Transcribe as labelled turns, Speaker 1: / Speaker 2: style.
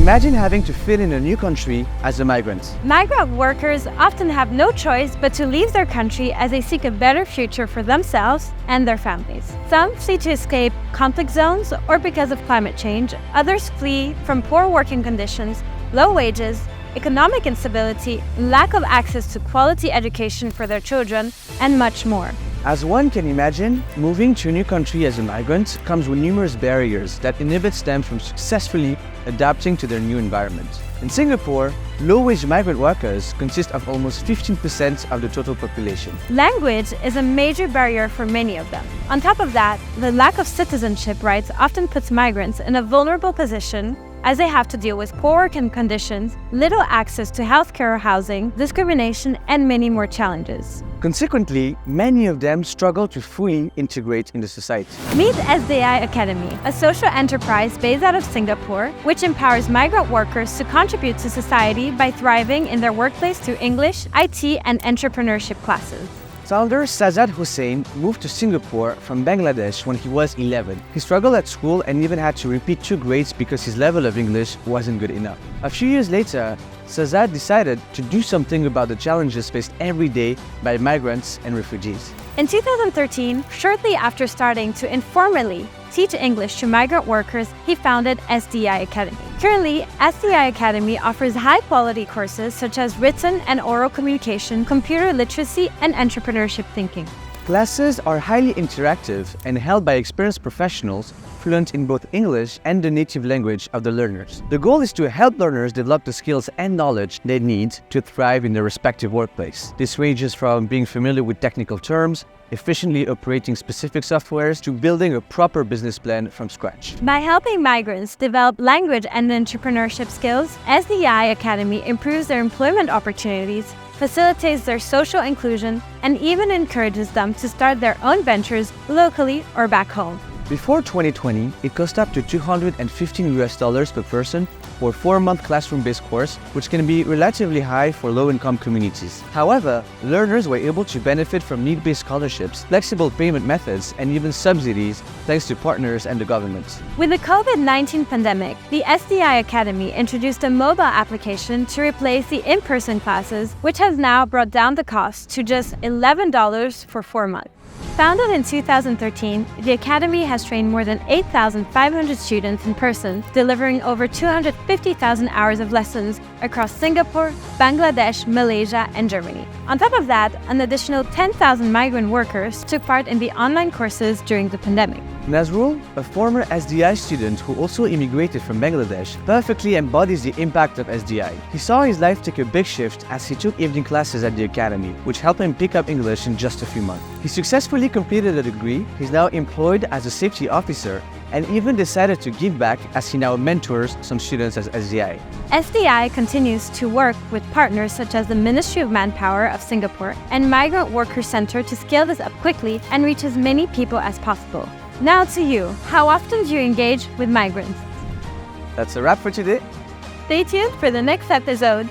Speaker 1: Imagine having to fit in a new country as a migrant.
Speaker 2: Migrant workers often have no choice but to leave their country as they seek a better future for themselves and their families. Some flee to escape conflict zones or because of climate change. Others flee from poor working conditions, low wages, economic instability, lack of access to quality education for their children, and much more.
Speaker 1: As one can imagine, moving to a new country as a migrant comes with numerous barriers that inhibits them from successfully adapting to their new environment. In Singapore, low-wage migrant workers consist of almost 15% of the total population.
Speaker 2: Language is a major barrier for many of them. On top of that, the lack of citizenship rights often puts migrants in a vulnerable position as they have to deal with poor working conditions, little access to healthcare or housing, discrimination, and many more challenges.
Speaker 1: Consequently, many of them struggle to fully integrate into society.
Speaker 2: Meet SDI Academy, a social enterprise based out of Singapore, which empowers migrant workers to contribute to society by thriving in their workplace through English, IT, and entrepreneurship classes.
Speaker 1: Founder Sajjad Hussain moved to Singapore from Bangladesh when he was 11. He struggled at school and even had to repeat 2 grades because his level of English wasn't good enough. A few years later, Sajjad decided to do something about the challenges faced every day by migrants and refugees.
Speaker 2: In 2013, shortly after starting to informally teach English to migrant workers, he founded SDI Academy. Currently, SDI Academy offers high-quality courses such as written and oral communication, computer literacy, and entrepreneurship thinking.
Speaker 1: Classes are highly interactive and held by experienced professionals fluent in both English and the native language of the learners. The goal is to help learners develop the skills and knowledge they need to thrive in their respective workplace. This ranges from being familiar with technical terms, efficiently operating specific softwares, to building a proper business plan from scratch.
Speaker 2: By helping migrants develop language and entrepreneurship skills, SDI Academy improves their employment opportunities, facilitates their social inclusion, and even encourages them to start their own ventures locally or back home.
Speaker 1: Before 2020, it cost up to $215 per person for a 4-month classroom-based course, which can be relatively high for low-income communities. However, learners were able to benefit from need-based scholarships, flexible payment methods, and even subsidies thanks to partners and the government.
Speaker 2: With the COVID-19 pandemic, the SDI Academy introduced a mobile application to replace the in-person classes, which has now brought down the cost to just $11 for 4 months. Founded in 2013, the Academy has trained more than 8,500 students in person, delivering over 250,000 hours of lessons across Singapore, Bangladesh, Malaysia, and Germany. On top of that, an additional 10,000 migrant workers took part in the online courses during the pandemic.
Speaker 1: Nazrul, a former SDI student who also immigrated from Bangladesh, perfectly embodies the impact of SDI. He saw his life take a big shift as he took evening classes at the Academy, which helped him pick up English in just a few months. He successfully completed a degree, he's now employed as a safety officer, and even decided to give back as he now mentors some students at SDI.
Speaker 2: SDI continues to work with partners such as the Ministry of Manpower of Singapore and Migrant Workers Centre to scale this up quickly and reach as many people as possible. Now to you, how often do you engage with migrants?
Speaker 1: That's a wrap for today.
Speaker 2: Stay tuned for the next episode.